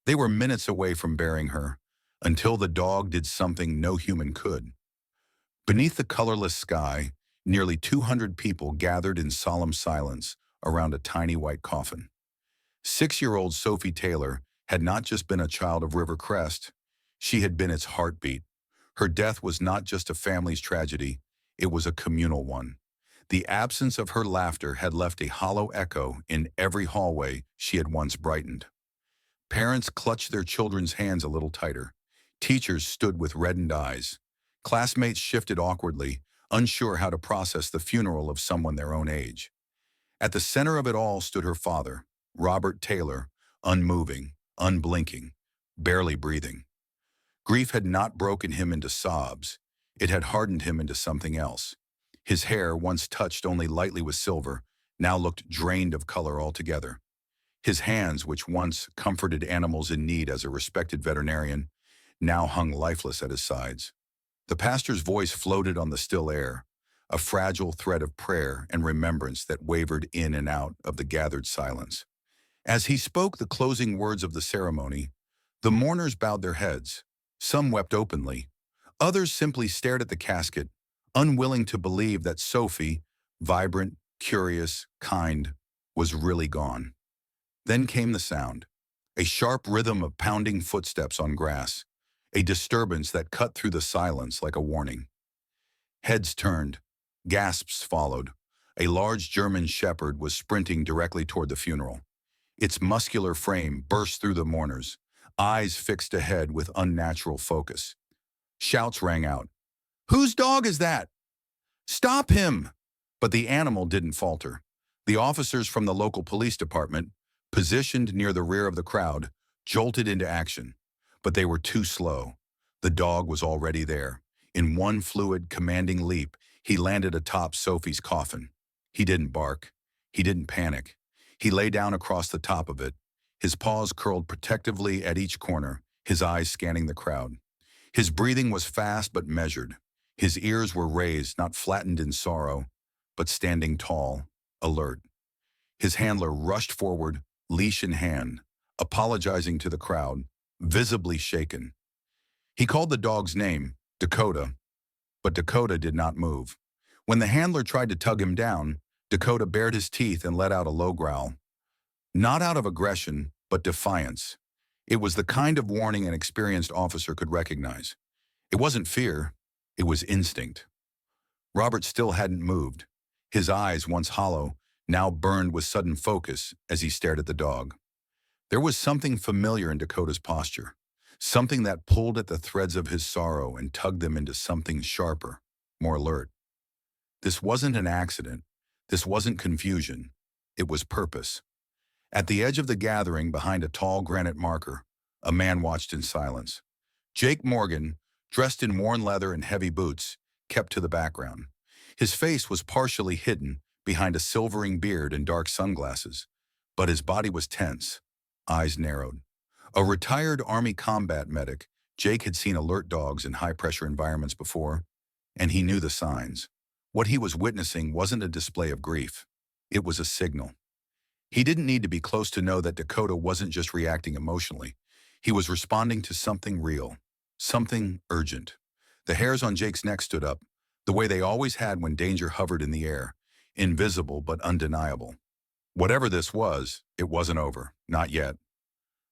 They were minutes away from burying her, until the dog did something no human could. Beneath the colorless sky, nearly 200 people gathered in solemn silence around a tiny white coffin. 6-year-old Sophie Taylor had not just been a child of River Crest, she had been its heartbeat. Her death was not just a family's tragedy, it was a communal one. The absence of her laughter had left a hollow echo in every hallway she had once brightened. Parents clutched their children's hands a little tighter. Teachers stood with reddened eyes. Classmates shifted awkwardly, unsure how to process the funeral of someone their own age. At the center of it all stood her father, Robert Taylor, unmoving, unblinking, barely breathing. Grief had not broken him into sobs. It had hardened him into something else. His hair, once touched only lightly with silver, now looked drained of color altogether. His hands, which once comforted animals in need as a respected veterinarian, now hung lifeless at his sides. The pastor's voice floated on the still air, a fragile thread of prayer and remembrance that wavered in and out of the gathered silence. As he spoke the closing words of the ceremony, the mourners bowed their heads. Some wept openly. Others simply stared at the casket, unwilling to believe that Sophie, vibrant, curious, kind, was really gone. Then came the sound, a sharp rhythm of pounding footsteps on grass, a disturbance that cut through the silence like a warning. Heads turned, gasps followed. A large German shepherd was sprinting directly toward the funeral. Its muscular frame burst through the mourners, eyes fixed ahead with unnatural focus. Shouts rang out. "Whose dog is that? Stop him!" But the animal didn't falter. The officers from the local police department, positioned near the rear of the crowd, jolted into action. But they were too slow. The dog was already there. In one fluid, commanding leap, he landed atop Sophie's coffin. He didn't bark. He didn't panic. He lay down across the top of it, his paws curled protectively at each corner, his eyes scanning the crowd. His breathing was fast but measured. His ears were raised, not flattened in sorrow, but standing tall, alert. His handler rushed forward, leash in hand, apologizing to the crowd, visibly shaken. He called the dog's name, Dakota, but Dakota did not move. When the handler tried to tug him down, Dakota bared his teeth and let out a low growl. Not out of aggression, but defiance. It was the kind of warning an experienced officer could recognize. It wasn't fear, it was instinct. Robert still hadn't moved. His eyes, once hollow, now burned with sudden focus as he stared at the dog. There was something familiar in Dakota's posture, something that pulled at the threads of his sorrow and tugged them into something sharper, more alert. This wasn't an accident. This wasn't confusion. It was purpose. At the edge of the gathering, behind a tall granite marker, a man watched in silence. Jake Morgan, dressed in worn leather and heavy boots, kept to the background. His face was partially hidden behind a silvering beard and dark sunglasses, but his body was tense, eyes narrowed. A retired Army combat medic, Jake had seen alert dogs in high-pressure environments before, and he knew the signs. What he was witnessing wasn't a display of grief. It was a signal. He didn't need to be close to know that Dakota wasn't just reacting emotionally. He was responding to something real, something urgent. The hairs on Jake's neck stood up, the way they always had when danger hovered in the air, invisible but undeniable. Whatever this was, it wasn't over, not yet.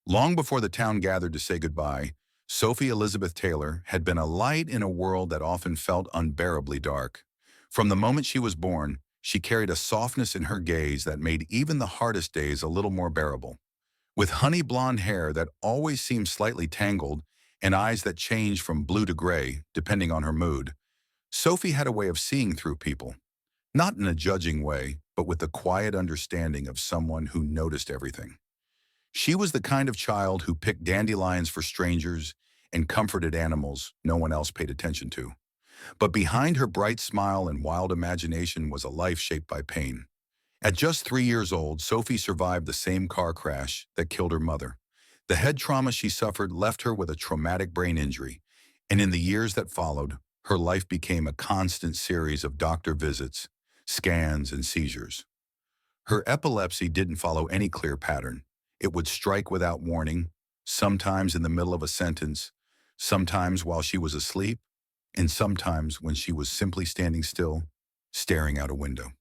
Long before the town gathered to say goodbye, Sophie Elizabeth Taylor had been a light in a world that often felt unbearably dark. From the moment she was born, she carried a softness in her gaze that made even the hardest days a little more bearable. With honey blonde hair that always seemed slightly tangled and eyes that changed from blue to gray, depending on her mood, Sophie had a way of seeing through people. Not in a judging way, but with the quiet understanding of someone who noticed everything. She was the kind of child who picked dandelions for strangers and comforted animals no one else paid attention to. But behind her bright smile and wild imagination was a life shaped by pain. At just 3 years old, Sophie survived the same car crash that killed her mother. The head trauma she suffered left her with a traumatic brain injury, and in the years that followed, her life became a constant series of doctor visits, scans, and seizures. Her epilepsy didn't follow any clear pattern. It would strike without warning, sometimes in the middle of a sentence, sometimes while she was asleep, and sometimes when she was simply standing still, staring out a window.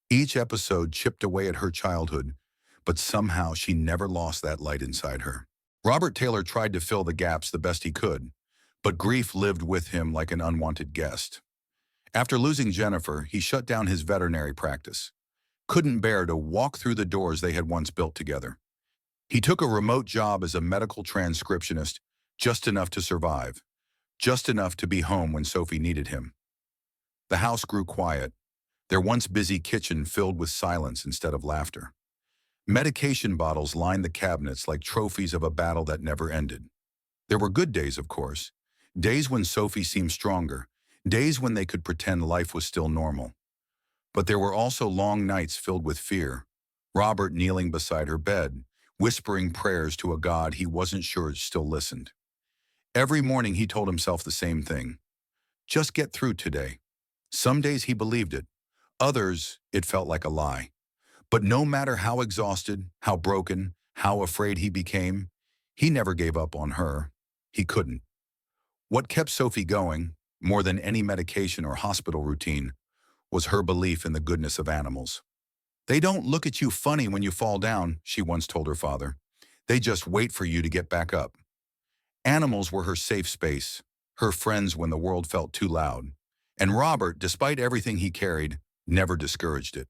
Each episode chipped away at her childhood, but somehow she never lost that light inside her. Robert Taylor tried to fill the gaps the best he could, but grief lived with him like an unwanted guest. After losing Jennifer, he shut down his veterinary practice. Couldn't bear to walk through the doors they had once built together. He took a remote job as a medical transcriptionist, just enough to survive, just enough to be home when Sophie needed him. The house grew quiet, their once busy kitchen filled with silence instead of laughter. Medication bottles lined the cabinets like trophies of a battle that never ended. There were good days, of course, days when Sophie seemed stronger, days when they could pretend life was still normal. But there were also long nights filled with fear, Robert kneeling beside her bed, whispering prayers to a God he wasn't sure still listened. Every morning he told himself the same thing. Just get through today. Some days he believed it. Others, it felt like a lie. But no matter how exhausted, how broken, how afraid he became, he never gave up on her. He couldn't. What kept Sophie going, more than any medication or hospital routine, was her belief in the goodness of animals. They don't look at you funny when you fall down, she once told her father. They just wait for you to get back up. Animals were her safe space, her friends when the world felt too loud. And Robert, despite everything he carried, never discouraged it.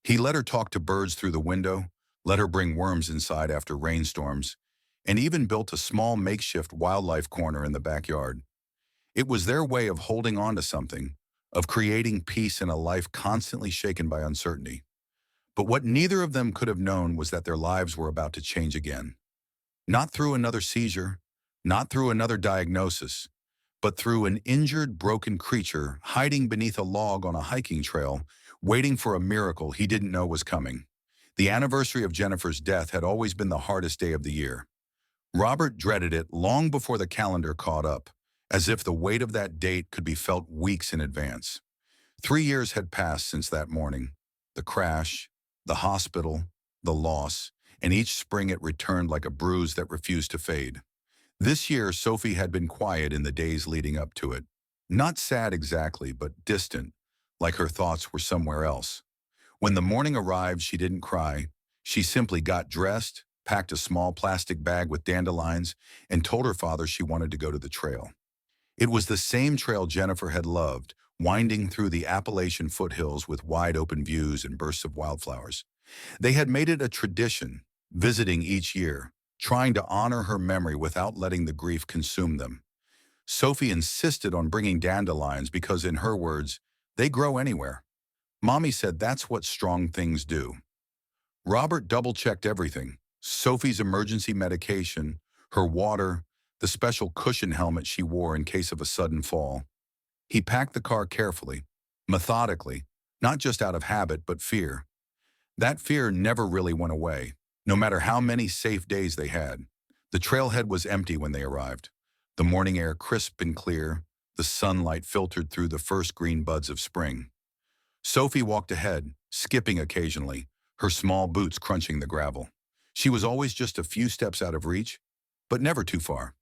He let her talk to birds through the window, let her bring worms inside after rainstorms, and even built a small makeshift wildlife corner in the backyard. It was their way of holding on to something, of creating peace in a life constantly shaken by uncertainty. But what neither of them could have known was that their lives were about to change again. Not through another seizure, not through another diagnosis, but through an injured, broken creature hiding beneath a log on a hiking trail, waiting for a miracle he didn't know was coming. The anniversary of Jennifer's death had always been the hardest day of the year. Robert dreaded it long before the calendar caught up, as if the weight of that date could be felt weeks in advance. 3 years had passed since that morning. The crash, the hospital, the loss, and each spring it returned like a bruise that refused to fade. This year, Sophie had been quiet in the days leading up to it. Not sad exactly, but distant, like her thoughts were somewhere else. When the morning arrived, she didn't cry. She simply got dressed, packed a small plastic bag with dandelions, and told her father she wanted to go to the trail. It was the same trail Jennifer had loved, winding through the Appalachian foothills with wide-open views and bursts of wildflowers. They had made it a tradition, visiting each year, trying to honor her memory without letting the grief consume them. Sophie insisted on bringing dandelions because, in her words, they grow anywhere. Mommy said that's what strong things do. Robert double-checked everything: Sophie's emergency medication, her water, the special cushion helmet she wore in case of a sudden fall. He packed the car carefully, methodically, not just out of habit but fear. That fear never really went away, no matter how many safe days they had. The trailhead was empty when they arrived. The morning air crisp and clear, the sunlight filtered through the first green buds of spring. Sophie walked ahead, skipping occasionally, her small boots crunching the gravel. She was always just a few steps out of reach, but never too far.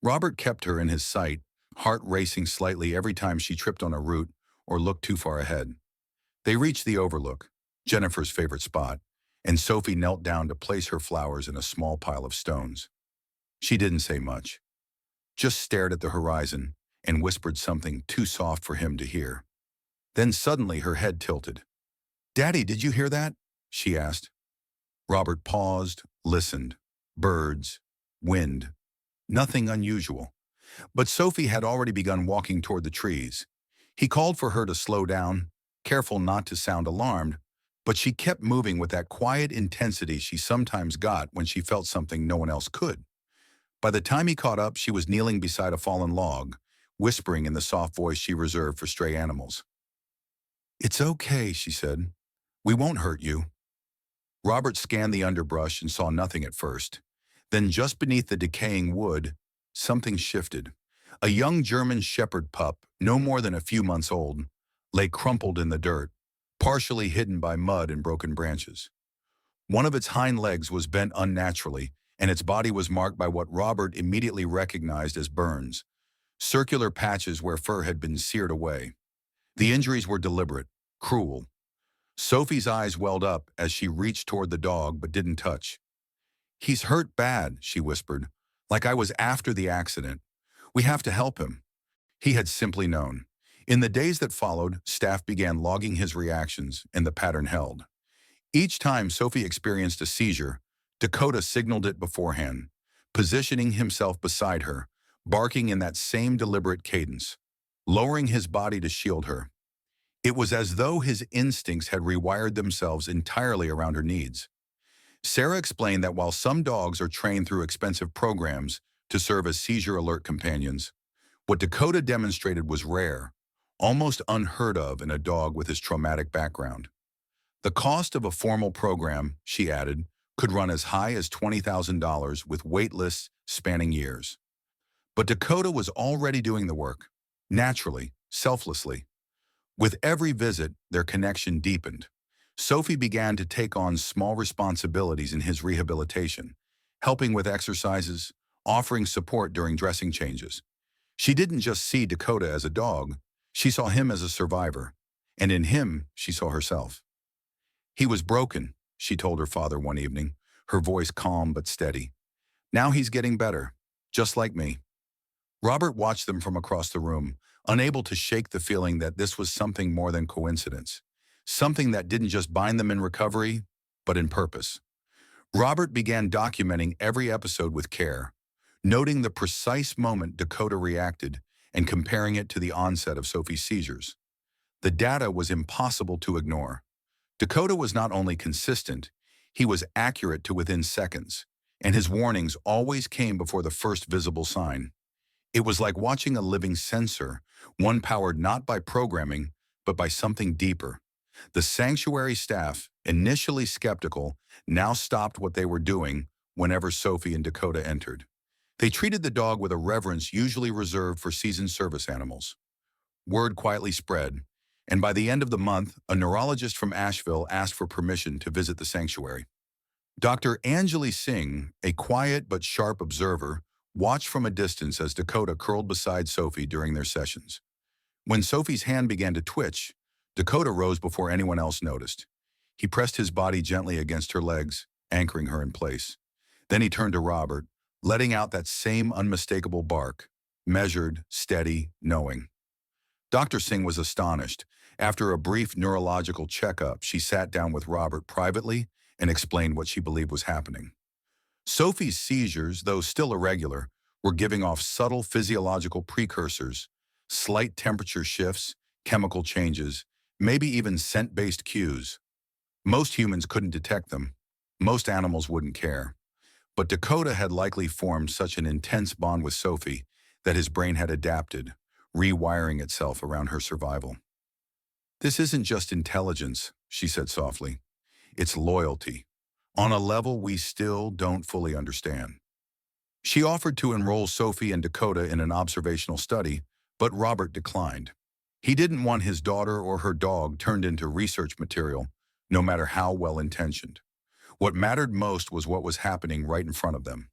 Robert kept her in his sight, heart racing slightly every time she tripped on a root or looked too far ahead. They reached the overlook, Jennifer's favorite spot, and Sophie knelt down to place her flowers in a small pile of stones. She didn't say much, just stared at the horizon and whispered something too soft for him to hear. Then suddenly her head tilted. "Daddy, did you hear that?" she asked. Robert paused, listened. Birds, wind, nothing unusual. But Sophie had already begun walking toward the trees. He called for her to slow down, careful not to sound alarmed, but she kept moving with that quiet intensity she sometimes got when she felt something no one else could. By the time he caught up, she was kneeling beside a fallen log, whispering in the soft voice she reserved for stray animals. "It's okay," she said. "We won't hurt you." Robert scanned the underbrush and saw nothing at first. Then just beneath the decaying wood, something shifted. A young German shepherd pup, no more than a few months old, lay crumpled in the dirt, partially hidden by mud and broken branches. One of its hind legs was bent unnaturally, and its body was marked by what Robert immediately recognized as burns, circular patches where fur had been seared away. The injuries were deliberate, cruel. Sophie's eyes welled up as she reached toward the dog but didn't touch. "He's hurt bad," she whispered, "like I was after the accident. We have to help him." He had simply known. In the days that followed, staff began logging his reactions, and the pattern held. Each time Sophie experienced a seizure, Dakota signaled it beforehand, positioning himself beside her, barking in that same deliberate cadence, lowering his body to shield her. It was as though his instincts had rewired themselves entirely around her needs. Sarah explained that while some dogs are trained through expensive programs to serve as seizure-alert companions, what Dakota demonstrated was rare, almost unheard of in a dog with his traumatic background. The cost of a formal program, she added, could run as high as $20,000 with wait lists spanning years. But Dakota was already doing the work, naturally, selflessly. With every visit, their connection deepened. Sophie began to take on small responsibilities in his rehabilitation, helping with exercises, offering support during dressing changes. She didn't just see Dakota as a dog, she saw him as a survivor, and in him, she saw herself. "He was broken," she told her father one evening, her voice calm but steady. "Now he's getting better, just like me." Robert watched them from across the room, unable to shake the feeling that this was something more than coincidence, something that didn't just bind them in recovery, but in purpose. Robert began documenting every episode with care, noting the precise moment Dakota reacted and comparing it to the onset of Sophie's seizures. The data was impossible to ignore. Dakota was not only consistent, he was accurate to within seconds, and his warnings always came before the first visible sign. It was like watching a living sensor, one powered not by programming, but by something deeper. The sanctuary staff, initially skeptical, now stopped what they were doing whenever Sophie and Dakota entered. They treated the dog with a reverence usually reserved for seasoned service animals. Word quietly spread, and by the end of the month, a neurologist from Asheville asked for permission to visit the sanctuary. Dr. Anjali Singh, a quiet but sharp observer, watched from a distance as Dakota curled beside Sophie during their sessions. When Sophie's hand began to twitch, Dakota rose before anyone else noticed. He pressed his body gently against her legs, anchoring her in place. Then he turned to Robert, letting out that same unmistakable bark, measured, steady, knowing. Dr. Singh was astonished. After a brief neurological checkup, she sat down with Robert privately and explained what she believed was happening. Sophie's seizures, though still irregular, were giving off subtle physiological precursors, slight temperature shifts, chemical changes, maybe even scent-based cues. Most humans couldn't detect them. Most animals wouldn't care. But Dakota had likely formed such an intense bond with Sophie that his brain had adapted, rewiring itself around her survival. "This isn't just intelligence," she said softly. "It's loyalty, on a level we still don't fully understand." She offered to enroll Sophie and Dakota in an observational study, but Robert declined. He didn't want his daughter or her dog turned into research material, no matter how well-intentioned. What mattered most was what was happening right in front of them.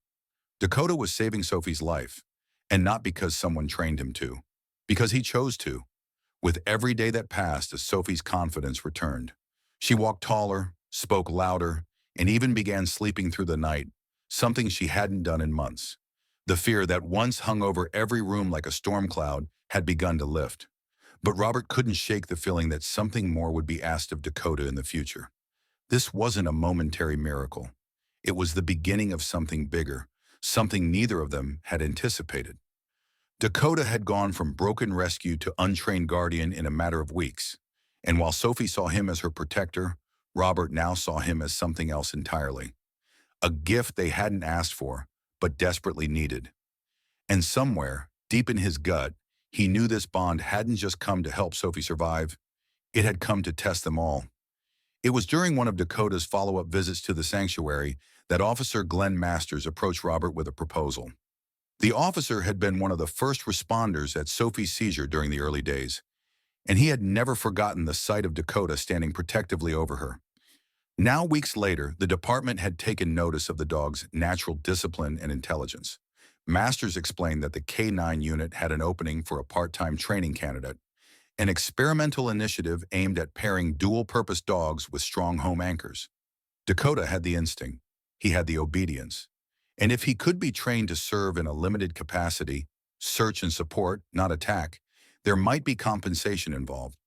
Dakota was saving Sophie's life, and not because someone trained him to, because he chose to. With every day that passed, as Sophie's confidence returned, she walked taller, spoke louder, and even began sleeping through the night, something she hadn't done in months. The fear that once hung over every room like a storm cloud had begun to lift. But Robert couldn't shake the feeling that something more would be asked of Dakota in the future. This wasn't a momentary miracle. It was the beginning of something bigger, something neither of them had anticipated. Dakota had gone from broken rescue to untrained guardian in a matter of weeks, and while Sophie saw him as her protector, Robert now saw him as something else entirely. A gift they hadn't asked for, but desperately needed. And somewhere, deep in his gut, he knew this bond hadn't just come to help Sophie survive, it had come to test them all. It was during one of Dakota's follow-up visits to the sanctuary that Officer Glenn Masters approached Robert with a proposal. The officer had been one of the first responders at Sophie's seizure during the early days, and he had never forgotten the sight of Dakota standing protectively over her. Now, weeks later, the department had taken notice of the dog's natural discipline and intelligence. Masters explained that the K9 unit had an opening for a part-time training candidate, an experimental initiative aimed at pairing dual-purpose dogs with strong home anchors. Dakota had the instinct. He had the obedience. And if he could be trained to serve in a limited capacity, search and support, not attack, there might be compensation involved.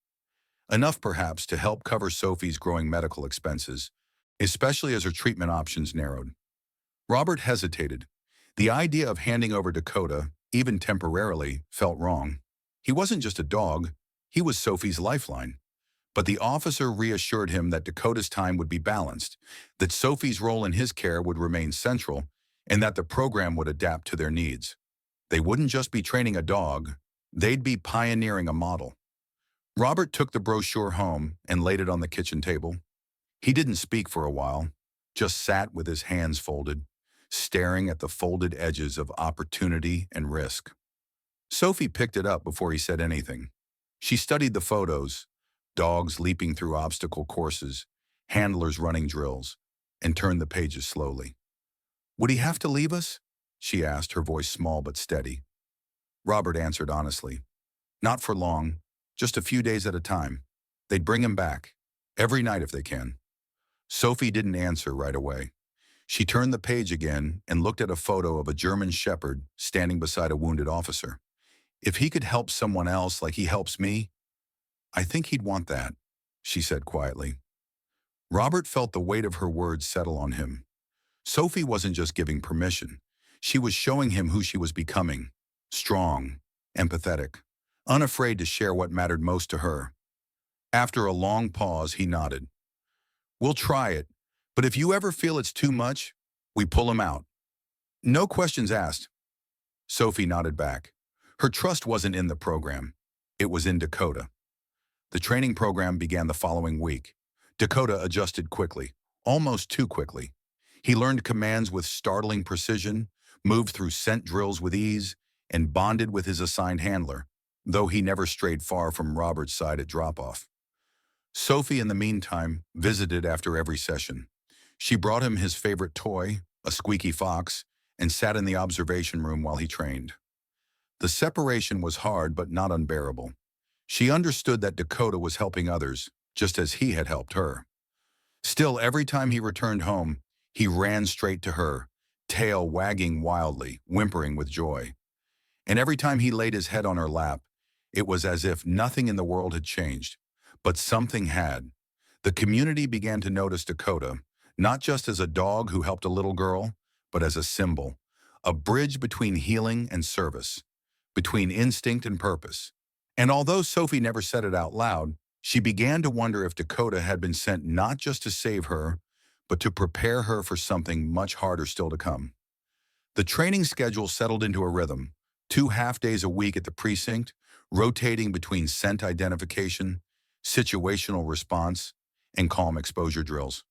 Enough perhaps to help cover Sophie's growing medical expenses, especially as her treatment options narrowed. Robert hesitated. The idea of handing over Dakota, even temporarily, felt wrong. He wasn't just a dog, he was Sophie's lifeline. But the officer reassured him that Dakota's time would be balanced, that Sophie's role in his care would remain central, and that the program would adapt to their needs. They wouldn't just be training a dog, they'd be pioneering a model. Robert took the brochure home and laid it on the kitchen table. He didn't speak for a while, just sat with his hands folded, staring at the folded edges of opportunity and risk. Sophie picked it up before he said anything. She studied the photos, dogs leaping through obstacle courses, handlers running drills, and turned the pages slowly. "Would he have to leave us?" she asked, her voice small but steady. Robert answered honestly. "Not for long, just a few days at a time. They'd bring him back, every night if they can." Sophie didn't answer right away. She turned the page again and looked at a photo of a German shepherd standing beside a wounded officer. "If he could help someone else like he helps me, I think he'd want that," she said quietly. Robert felt the weight of her words settle on him. Sophie wasn't just giving permission. She was showing him who she was becoming. Strong, empathetic, unafraid to share what mattered most to her. After a long pause, he nodded. "We'll try it, but if you ever feel it's too much, we pull him out. No questions asked." Sophie nodded back. Her trust wasn't in the program. It was in Dakota. The training program began the following week. Dakota adjusted quickly, almost too quickly. He learned commands with startling precision, moved through scent drills with ease, and bonded with his assigned handler, though he never strayed far from Robert's side at drop-off. Sophie, in the meantime, visited after every session. She brought him his favorite toy, a squeaky fox, and sat in the observation room while he trained. The separation was hard but not unbearable. She understood that Dakota was helping others, just as he had helped her. Still, every time he returned home, he ran straight to her, tail wagging wildly, whimpering with joy. And every time he laid his head on her lap, it was as if nothing in the world had changed. But something had. The community began to notice Dakota, not just as a dog who helped a little girl, but as a symbol, a bridge between healing and service, between instinct and purpose. And although Sophie never said it out loud, she began to wonder if Dakota had been sent not just to save her, but to prepare her for something much harder still to come. The training schedule settled into a rhythm, 2 half-days a week at the precinct, rotating between scent identification, situational response, and calm exposure drills.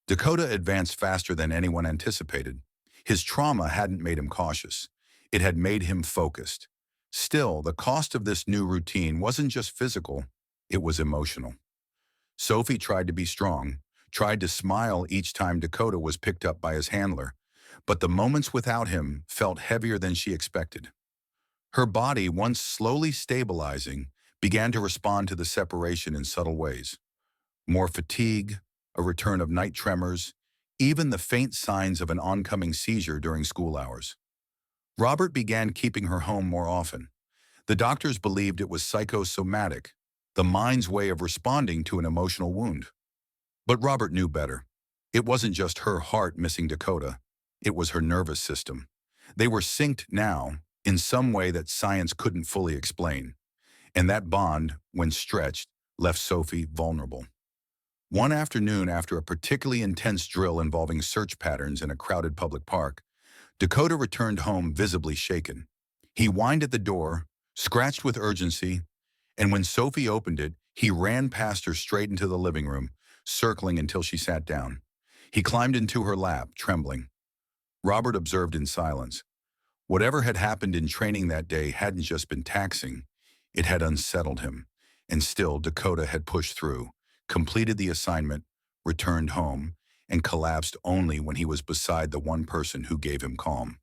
Dakota advanced faster than anyone anticipated. His trauma hadn't made him cautious. It had made him focused. Still, the cost of this new routine wasn't just physical, it was emotional. Sophie tried to be strong, tried to smile each time Dakota was picked up by his handler, but the moments without him felt heavier than she expected. Her body, once slowly stabilizing, began to respond to the separation in subtle ways. More fatigue, a return of night tremors, even the faint signs of an oncoming seizure during school hours. Robert began keeping her home more often. The doctors believed it was psychosomatic, the mind's way of responding to an emotional wound. But Robert knew better. It wasn't just her heart missing Dakota. It was her nervous system. They were synced now, in some way that science couldn't fully explain. And that bond, when stretched, left Sophie vulnerable. One afternoon, after a particularly intense drill involving search patterns in a crowded public park, Dakota returned home visibly shaken. He whined at the door, scratched with urgency, and when Sophie opened it, he ran past her straight into the living room, circling until she sat down. He climbed into her lap, trembling. Robert observed in silence. Whatever had happened in training that day hadn't just been taxing, it had unsettled him. And still, Dakota had pushed through, completed the assignment, returned home, and collapsed only when he was beside the one person who gave him calm.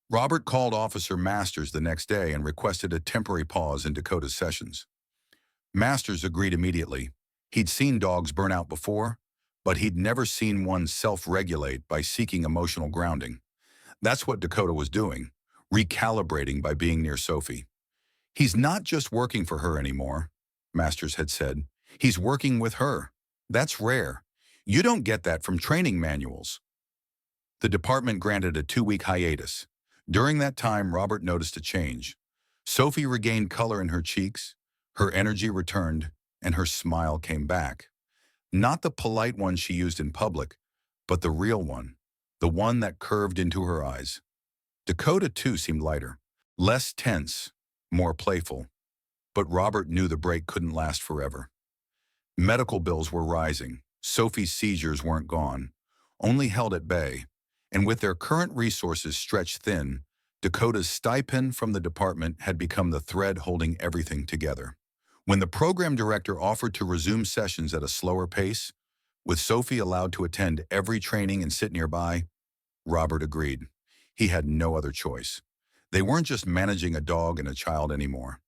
Robert called Officer Masters the next day and requested a temporary pause in Dakota's sessions. Masters agreed immediately. He'd seen dogs burn out before, but he'd never seen one self-regulate by seeking emotional grounding. That's what Dakota was doing, recalibrating by being near Sophie. "He's not just working for her anymore," Masters had said. "He's working with her. That's rare. You don't get that from training manuals." The department granted a 2-week hiatus. During that time, Robert noticed a change. Sophie regained color in her cheeks, her energy returned, and her smile came back. Not the polite one she used in public, but the real one, the one that curved into her eyes. Dakota, too, seemed lighter, less tense, more playful. But Robert knew the break couldn't last forever. Medical bills were rising. Sophie's seizures weren't gone, only held at bay. And with their current resources stretched thin, Dakota's stipend from the department had become the thread holding everything together. When the program director offered to resume sessions at a slower pace, with Sophie allowed to attend every training and sit nearby, Robert agreed. He had no other choice. They weren't just managing a dog and a child anymore.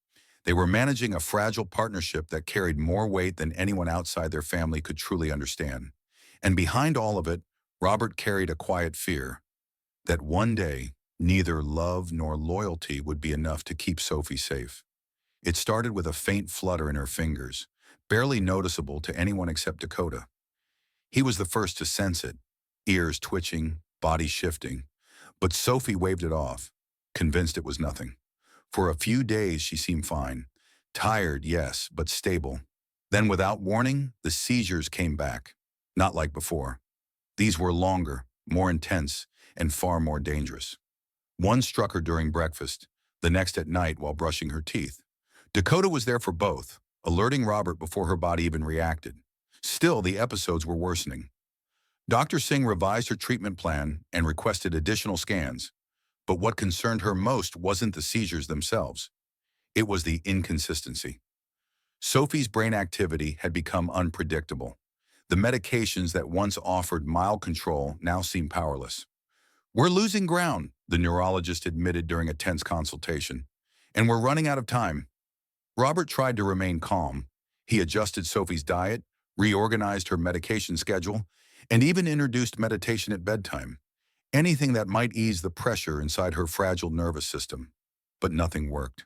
They were managing a fragile partnership that carried more weight than anyone outside their family could truly understand. And behind all of it, Robert carried a quiet fear that one day, neither love nor loyalty would be enough to keep Sophie safe. It started with a faint flutter in her fingers, barely noticeable to anyone except Dakota. He was the first to sense it, ears twitching, body shifting. But Sophie waved it off, convinced it was nothing. For a few days she seemed fine. Tired, yes, but stable. Then without warning, the seizures came back. Not like before. These were longer, more intense, and far more dangerous. One struck her during breakfast, the next at night while brushing her teeth. Dakota was there for both, alerting Robert before her body even reacted. Still, the episodes were worsening. Dr. Singh revised her treatment plan and requested additional scans. But what concerned her most wasn't the seizures themselves. It was the inconsistency. Sophie's brain activity had become unpredictable. The medications that once offered mild control now seemed powerless. "We're losing ground," the neurologist admitted during a tense consultation. "And we're running out of time." Robert tried to remain calm. He adjusted Sophie's diet, reorganized her medication schedule, and even introduced meditation at bedtime. Anything that might ease the pressure inside her fragile nervous system. But nothing worked.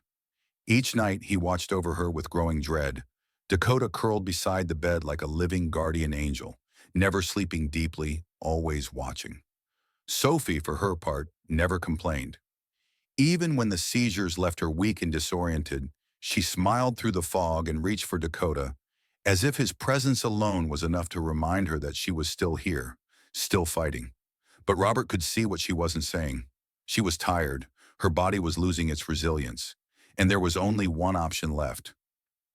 Each night he watched over her with growing dread. Dakota curled beside the bed like a living guardian angel, never sleeping deeply, always watching. Sophie, for her part, never complained. Even when the seizures left her weak and disoriented, she smiled through the fog and reached for Dakota, as if his presence alone was enough to remind her that she was still here, still fighting. But Robert could see what she wasn't saying. She was tired, her body was losing its resilience, and there was only one option left.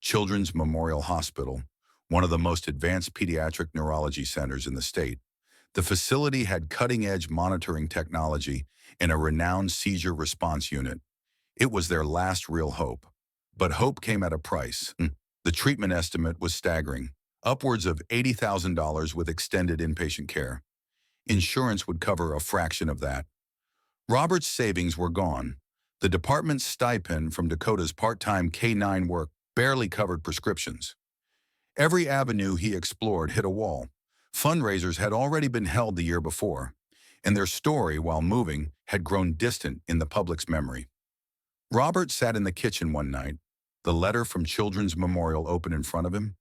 Children's Memorial Hospital, one of the most advanced pediatric neurology centers in the state. The facility had cutting-edge monitoring technology and a renowned seizure response unit. It was their last real hope. But hope came at a price. The treatment estimate was staggering, upwards of $80,000 with extended inpatient care. Insurance would cover a fraction of that. Robert's savings were gone. The department's stipend from Dakota's part-time K-9 work barely covered prescriptions. Every avenue he explored hit a wall. Fundraisers had already been held the year before, and their story, while moving, had grown distant in the public's memory. Robert sat in the kitchen one night, the letter from Children's Memorial open in front of him,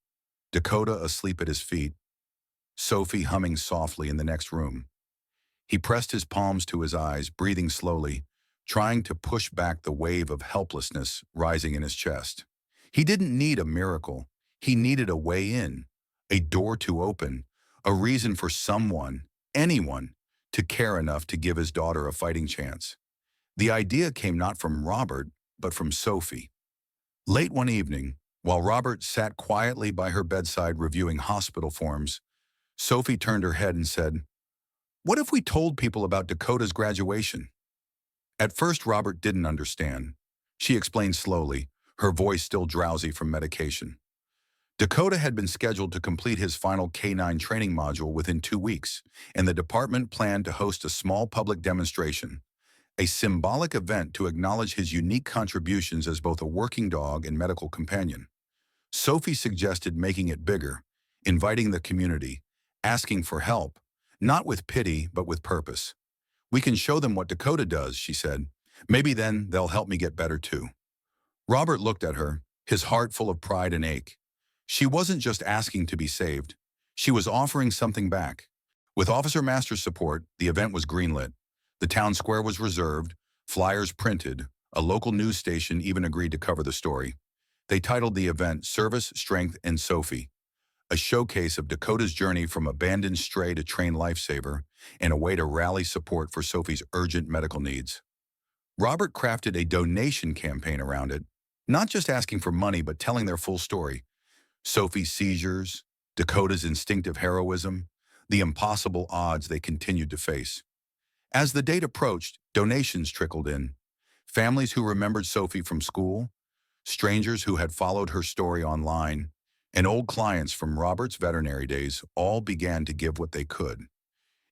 Dakota asleep at his feet, Sophie humming softly in the next room. He pressed his palms to his eyes, breathing slowly, trying to push back the wave of helplessness rising in his chest. He didn't need a miracle. He needed a way in, a door to open, a reason for someone, anyone, to care enough to give his daughter a fighting chance. The idea came not from Robert, but from Sophie. Late one evening, while Robert sat quietly by her bedside reviewing hospital forms, Sophie turned her head and said, "What if we told people about Dakota's graduation?" At first, Robert didn't understand. She explained slowly, her voice still drowsy from medication. Dakota had been scheduled to complete his final K-9 training module within 2 weeks, and the department planned to host a small public demonstration, a symbolic event to acknowledge his unique contributions as both a working dog and medical companion. Sophie suggested making it bigger, inviting the community, asking for help, not with pity, but with purpose. "We can show them what Dakota does," she said. "Maybe then they'll help me get better too." Robert looked at her, his heart full of pride and ache. She wasn't just asking to be saved. She was offering something back. With Officer Master's support, the event was greenlit. The town square was reserved, flyers printed, a local news station even agreed to cover the story. They titled the event Service, Strength, and Sophie, a showcase of Dakota's journey from abandoned stray to trained lifesaver and a way to rally support for Sophie's urgent medical needs. Robert crafted a donation campaign around it, not just asking for money but telling their full story. Sophie's seizures, Dakota's instinctive heroism, the impossible odds they continued to face. As the date approached, donations trickled in. Families who remembered Sophie from school, strangers who had followed her story online, and old clients from Robert's veterinary days all began to give what they could.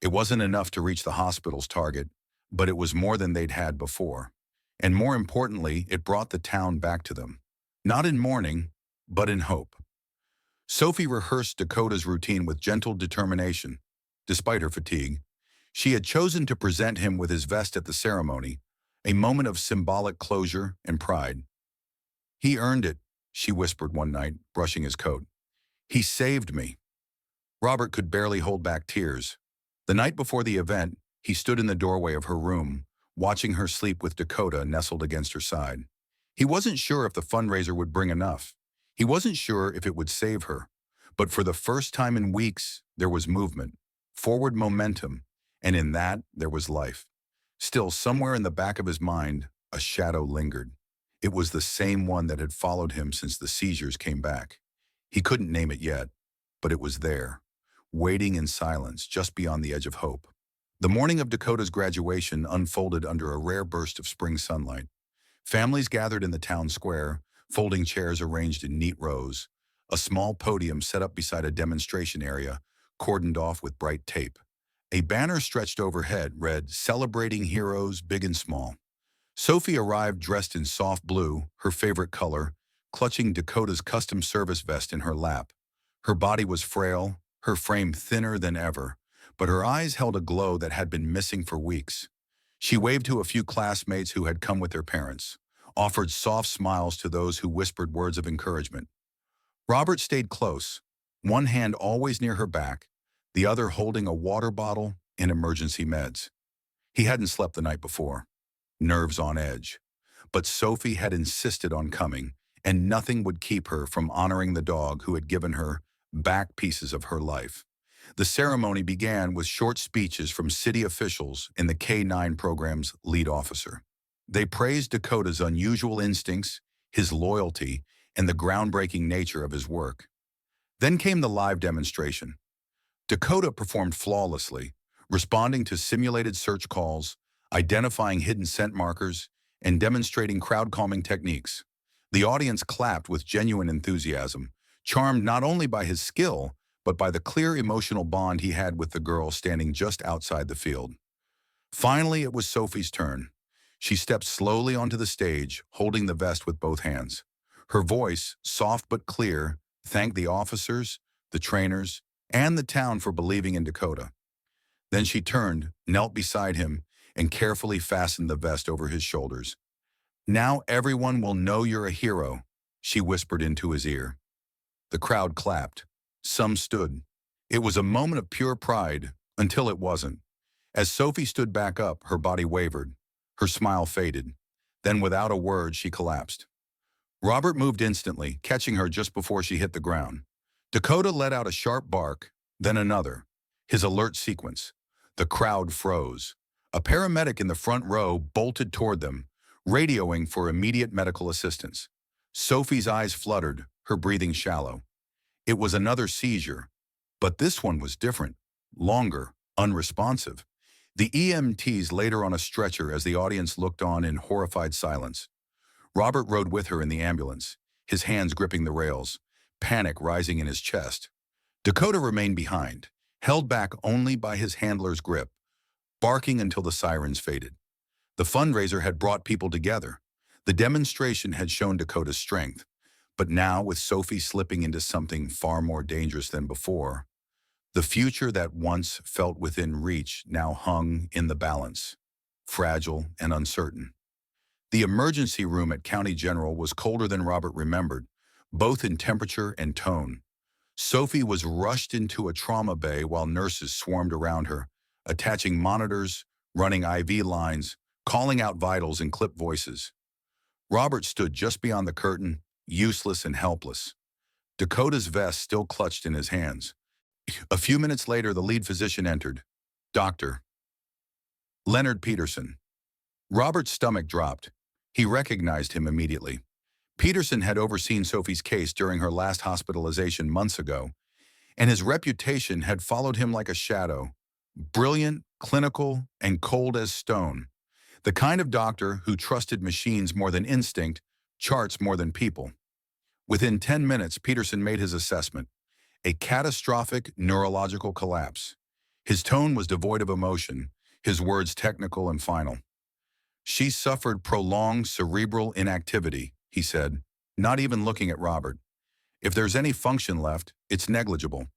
It wasn't enough to reach the hospital's target, but it was more than they'd had before. And more importantly, it brought the town back to them. Not in mourning, but in hope. Sophie rehearsed Dakota's routine with gentle determination. Despite her fatigue, she had chosen to present him with his vest at the ceremony, a moment of symbolic closure and pride. "He earned it," she whispered one night, brushing his coat. "He saved me." Robert could barely hold back tears. The night before the event, he stood in the doorway of her room, watching her sleep with Dakota nestled against her side. He wasn't sure if the fundraiser would bring enough. He wasn't sure if it would save her. But for the first time in weeks, there was movement, forward momentum, and in that, there was life. Still, somewhere in the back of his mind, a shadow lingered. It was the same one that had followed him since the seizures came back. He couldn't name it yet, but it was there, waiting in silence just beyond the edge of hope. The morning of Dakota's graduation unfolded under a rare burst of spring sunlight. Families gathered in the town square, folding chairs arranged in neat rows, a small podium set up beside a demonstration area, cordoned off with bright tape. A banner stretched overhead read, "Celebrating Heroes Big and Small." Sophie arrived dressed in soft blue, her favorite color, clutching Dakota's custom service vest in her lap. Her body was frail, her frame thinner than ever, but her eyes held a glow that had been missing for weeks. She waved to a few classmates who had come with their parents, offered soft smiles to those who whispered words of encouragement. Robert stayed close, one hand always near her back, the other holding a water bottle and emergency meds. He hadn't slept the night before, nerves on edge. But Sophie had insisted on coming, and nothing would keep her from honoring the dog who had given her back pieces of her life. The ceremony began with short speeches from city officials and the K-9 program's lead officer. They praised Dakota's unusual instincts, his loyalty, and the groundbreaking nature of his work. Then came the live demonstration. Dakota performed flawlessly, responding to simulated search calls, identifying hidden scent markers, and demonstrating crowd-calming techniques. The audience clapped with genuine enthusiasm, charmed not only by his skill, but by the clear emotional bond he had with the girl standing just outside the field. Finally, it was Sophie's turn. She stepped slowly onto the stage, holding the vest with both hands. Her voice, soft but clear, thanked the officers, the trainers, and the town for believing in Dakota. Then she turned, knelt beside him, and carefully fastened the vest over his shoulders. "Now everyone will know you're a hero," she whispered into his ear. The crowd clapped. Some stood. It was a moment of pure pride, until it wasn't. As Sophie stood back up, her body wavered. Her smile faded. Then without a word, she collapsed. Robert moved instantly, catching her just before she hit the ground. Dakota let out a sharp bark, then another. His alert sequence. The crowd froze. A paramedic in the front row bolted toward them, radioing for immediate medical assistance. Sophie's eyes fluttered, her breathing shallow. It was another seizure, but this one was different, longer, unresponsive. The EMTs laid her on a stretcher as the audience looked on in horrified silence. Robert rode with her in the ambulance, his hands gripping the rails, panic rising in his chest. Dakota remained behind, held back only by his handler's grip, barking until the sirens faded. The fundraiser had brought people together. The demonstration had shown Dakota's strength. But now, with Sophie slipping into something far more dangerous than before, the future that once felt within reach now hung in the balance, fragile and uncertain. The emergency room at County General was colder than Robert remembered, both in temperature and tone. Sophie was rushed into a trauma bay while nurses swarmed around her, attaching monitors, running IV lines, calling out vitals in clipped voices. Robert stood just beyond the curtain, useless and helpless. Dakota's vest still clutched in his hands. A few minutes later, the lead physician entered. Dr. Leonard Peterson. Robert's stomach dropped. He recognized him immediately. Peterson had overseen Sophie's case during her last hospitalization months ago, and his reputation had followed him like a shadow. Brilliant, clinical, and cold as stone. The kind of doctor who trusted machines more than instinct, charts more than people. Within 10 minutes, Peterson made his assessment. A catastrophic neurological collapse. His tone was devoid of emotion, his words technical and final. She suffered prolonged cerebral inactivity, he said, not even looking at Robert. If there's any function left, it's negligible.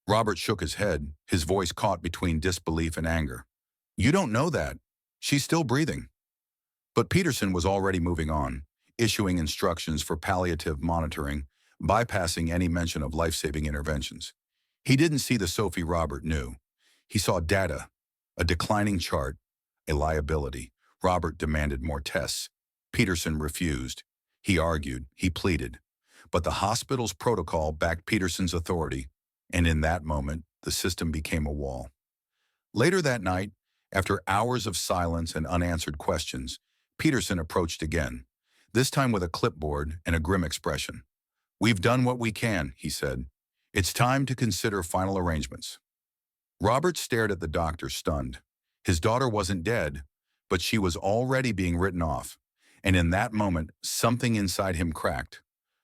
Robert shook his head, his voice caught between disbelief and anger. You don't know that. She's still breathing. But Peterson was already moving on, issuing instructions for palliative monitoring, bypassing any mention of life-saving interventions. He didn't see the Sophie Robert knew. He saw data, a declining chart, a liability. Robert demanded more tests. Peterson refused. He argued, he pleaded. But the hospital's protocol backed Peterson's authority, and in that moment, the system became a wall. Later that night, after hours of silence and unanswered questions, Peterson approached again, this time with a clipboard and a grim expression. We've done what we can, he said. It's time to consider final arrangements. Robert stared at the doctor, stunned. His daughter wasn't dead, but she was already being written off. And in that moment, something inside him cracked.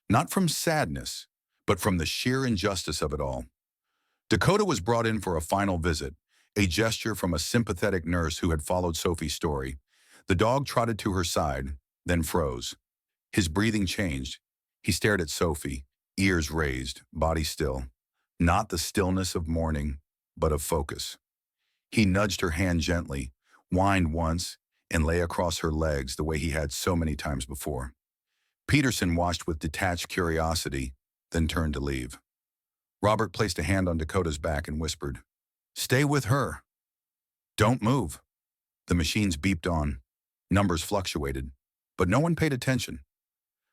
Not from sadness, but from the sheer injustice of it all. Dakota was brought in for a final visit, a gesture from a sympathetic nurse who had followed Sophie's story. The dog trotted to her side, then froze. His breathing changed. He stared at Sophie, ears raised, body still. Not the stillness of mourning, but of focus. He nudged her hand gently, whined once, and lay across her legs the way he had so many times before. Peterson watched with detached curiosity, then turned to leave. Robert placed a hand on Dakota's back and whispered, Stay with her. Don't move. The machines beeped on. Numbers fluctuated, but no one paid attention.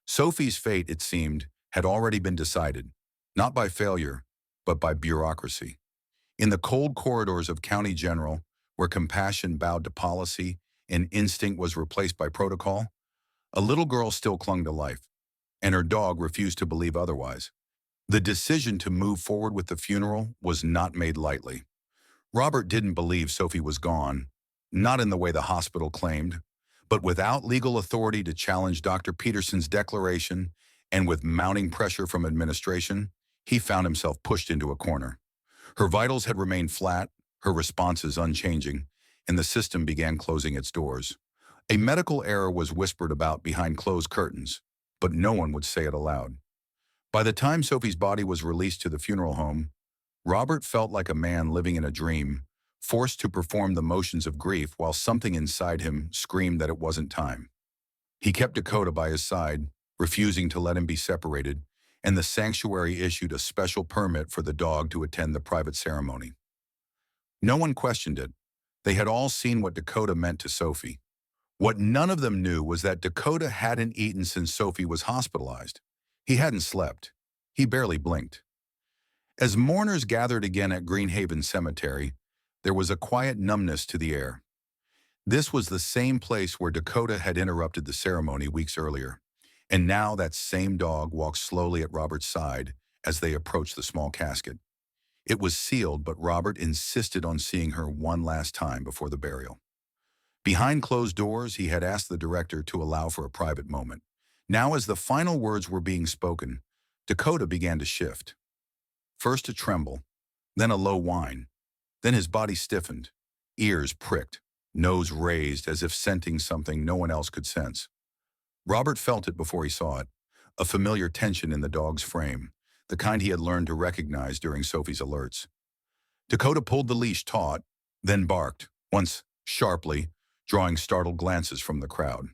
Sophie's fate, it seemed, had already been decided, not by failure, but by bureaucracy. In the cold corridors of County General, where compassion bowed to policy and instinct was replaced by protocol, a little girl still clung to life, and her dog refused to believe otherwise. The decision to move forward with the funeral was not made lightly. Robert didn't believe Sophie was gone, not in the way the hospital claimed, but without legal authority to challenge Dr. Peterson's declaration and with mounting pressure from administration, he found himself pushed into a corner. Her vitals had remained flat, her responses unchanging, and the system began closing its doors. A medical error was whispered about behind closed curtains, but no one would say it aloud. By the time Sophie's body was released to the funeral home, Robert felt like a man living in a dream, forced to perform the motions of grief while something inside him screamed that it wasn't time. He kept Dakota by his side, refusing to let him be separated, and the sanctuary issued a special permit for the dog to attend the private ceremony. No one questioned it. They had all seen what Dakota meant to Sophie. What none of them knew was that Dakota hadn't eaten since Sophie was hospitalized. He hadn't slept. He barely blinked. As mourners gathered again at Greenhaven Cemetery, there was a quiet numbness to the air. This was the same place where Dakota had interrupted the ceremony weeks earlier, and now that same dog walked slowly at Robert's side as they approached the small casket. It was sealed, but Robert insisted on seeing her one last time before the burial. Behind closed doors, he had asked the director to allow for a private moment. Now, as the final words were being spoken, Dakota began to shift. First a tremble, then a low whine. Then his body stiffened, ears pricked, nose raised as if scenting something no one else could sense. Robert felt it before he saw it, a familiar tension in the dog's frame, the kind he had learned to recognize during Sophie's alerts. Dakota pulled the leash taut, then barked, once sharply, drawing startled glances from the crowd.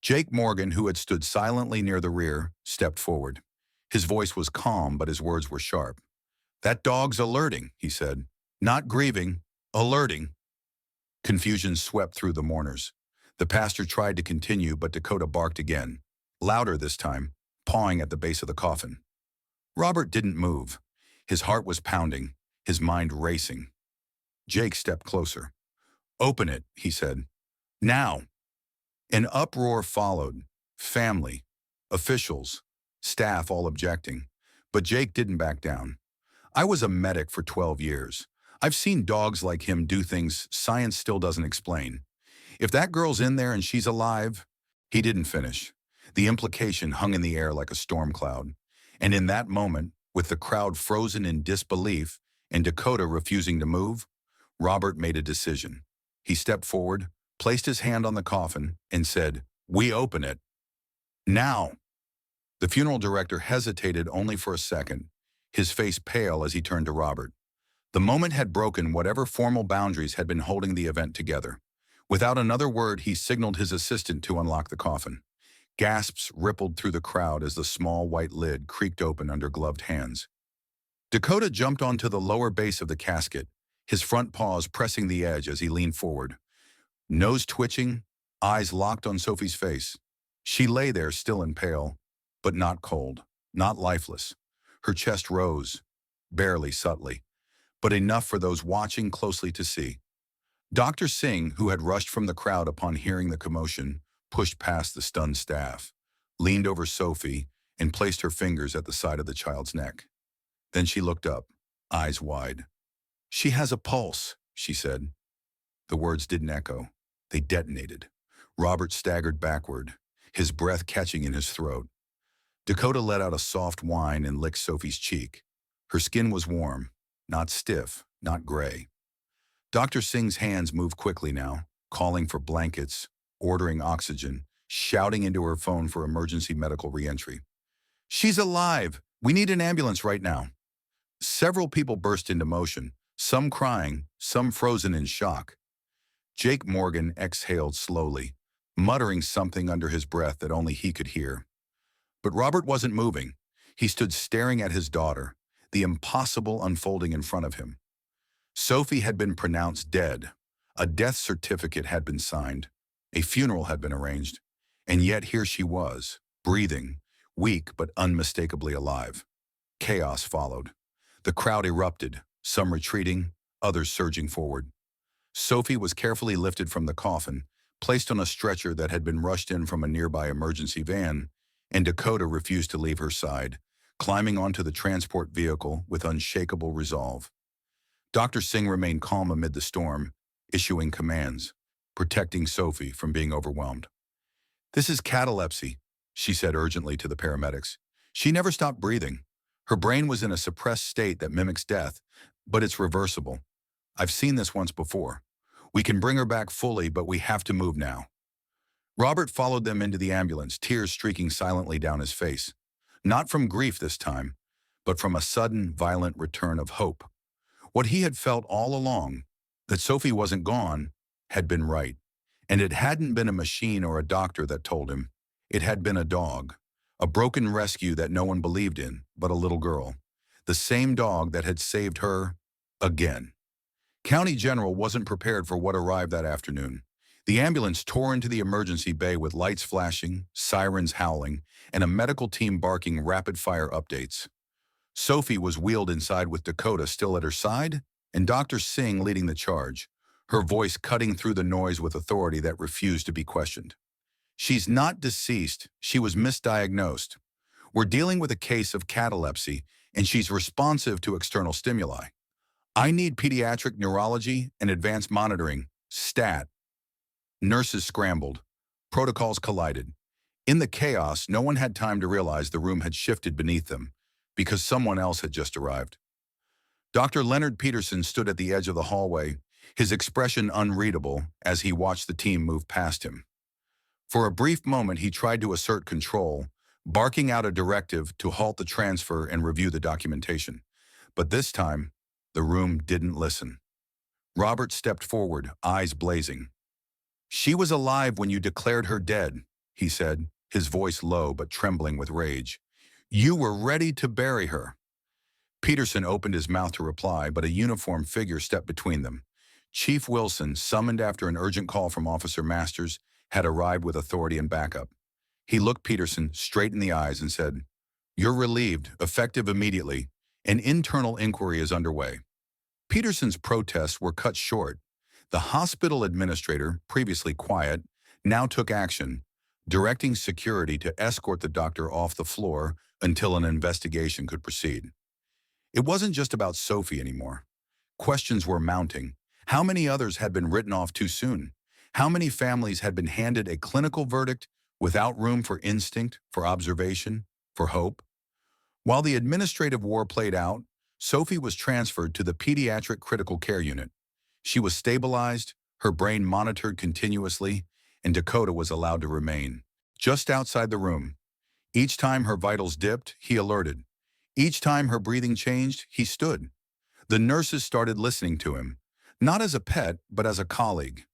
Jake Morgan, who had stood silently near the rear, stepped forward. His voice was calm, but his words were sharp. "That dog's alerting," he said. "Not grieving, alerting." Confusion swept through the mourners. The pastor tried to continue, but Dakota barked again, louder this time, pawing at the base of the coffin. Robert didn't move. His heart was pounding, his mind racing. Jake stepped closer. "Open it," he said. "Now." An uproar followed. Family, officials, staff all objecting. But Jake didn't back down. "I was a medic for 12 years. I've seen dogs like him do things science still doesn't explain. If that girl's in there and she's alive..." He didn't finish. The implication hung in the air like a storm cloud. And in that moment, with the crowd frozen in disbelief and Dakota refusing to move, Robert made a decision. He stepped forward, placed his hand on the coffin, and said, "We open it. Now." The funeral director hesitated only for a second, his face pale as he turned to Robert. The moment had broken whatever formal boundaries had been holding the event together. Without another word, he signaled his assistant to unlock the coffin. Gasps rippled through the crowd as the small white lid creaked open under gloved hands. Dakota jumped onto the lower base of the casket, his front paws pressing the edge as he leaned forward. Nose twitching, eyes locked on Sophie's face. She lay there still and pale, but not cold, not lifeless. Her chest rose, barely subtly, but enough for those watching closely to see. Dr. Singh, who had rushed from the crowd upon hearing the commotion, pushed past the stunned staff, leaned over Sophie, and placed her fingers at the side of the child's neck. Then she looked up, eyes wide. "She has a pulse," she said. The words didn't echo. They detonated. Robert staggered backward, his breath catching in his throat. Dakota let out a soft whine and licked Sophie's cheek. Her skin was warm, not stiff, not gray. Dr. Singh's hands moved quickly now, calling for blankets, ordering oxygen, shouting into her phone for emergency medical reentry. "She's alive! We need an ambulance right now." Several people burst into motion, some crying, some frozen in shock. Jake Morgan exhaled slowly, muttering something under his breath that only he could hear. But Robert wasn't moving. He stood staring at his daughter, the impossible unfolding in front of him. Sophie had been pronounced dead. A death certificate had been signed. A funeral had been arranged. And yet here she was, breathing, weak but unmistakably alive. Chaos followed. The crowd erupted, some retreating, others surging forward. Sophie was carefully lifted from the coffin, placed on a stretcher that had been rushed in from a nearby emergency van, and Dakota refused to leave her side, climbing onto the transport vehicle with unshakable resolve. Dr. Singh remained calm amid the storm, issuing commands, protecting Sophie from being overwhelmed. "This is catalepsy," she said urgently to the paramedics. "She never stopped breathing. Her brain was in a suppressed state that mimics death, but it's reversible. I've seen this once before. We can bring her back fully, but we have to move now." Robert followed them into the ambulance, tears streaking silently down his face. Not from grief this time, but from a sudden, violent return of hope. What he had felt all along, that Sophie wasn't gone, had been right. And it hadn't been a machine or a doctor that told him. It had been a dog. A broken rescue that no one believed in, but a little girl. The same dog that had saved her again. County General wasn't prepared for what arrived that afternoon. The ambulance tore into the emergency bay with lights flashing, sirens howling, and a medical team barking rapid-fire updates. Sophie was wheeled inside with Dakota still at her side, and Dr. Singh leading the charge, her voice cutting through the noise with authority that refused to be questioned. "She's not deceased. She was misdiagnosed. We're dealing with a case of catalepsy, and she's responsive to external stimuli. I need pediatric neurology and advanced monitoring, stat." Nurses scrambled. Protocols collided. In the chaos, no one had time to realize the room had shifted beneath them, because someone else had just arrived. Dr. Leonard Peterson stood at the edge of the hallway, his expression unreadable as he watched the team move past him. For a brief moment, he tried to assert control, barking out a directive to halt the transfer and review the documentation. But this time, the room didn't listen. Robert stepped forward, eyes blazing. "She was alive when you declared her dead," he said, his voice low but trembling with rage. "You were ready to bury her." Peterson opened his mouth to reply, but a uniformed figure stepped between them. Chief Wilson, summoned after an urgent call from Officer Masters, had arrived with authority and backup. He looked Peterson straight in the eyes and said, "You're relieved, effective immediately. An internal inquiry is underway." Peterson's protests were cut short. The hospital administrator, previously quiet, now took action, directing security to escort the doctor off the floor until an investigation could proceed. It wasn't just about Sophie anymore. Questions were mounting. How many others had been written off too soon? How many families had been handed a clinical verdict without room for instinct, for observation, for hope? While the administrative war played out, Sophie was transferred to the pediatric critical care unit. She was stabilized, her brain monitored continuously, and Dakota was allowed to remain just outside the room. Each time her vitals dipped, he alerted. Each time her breathing changed, he stood. The nurses started listening to him, not as a pet, but as a colleague.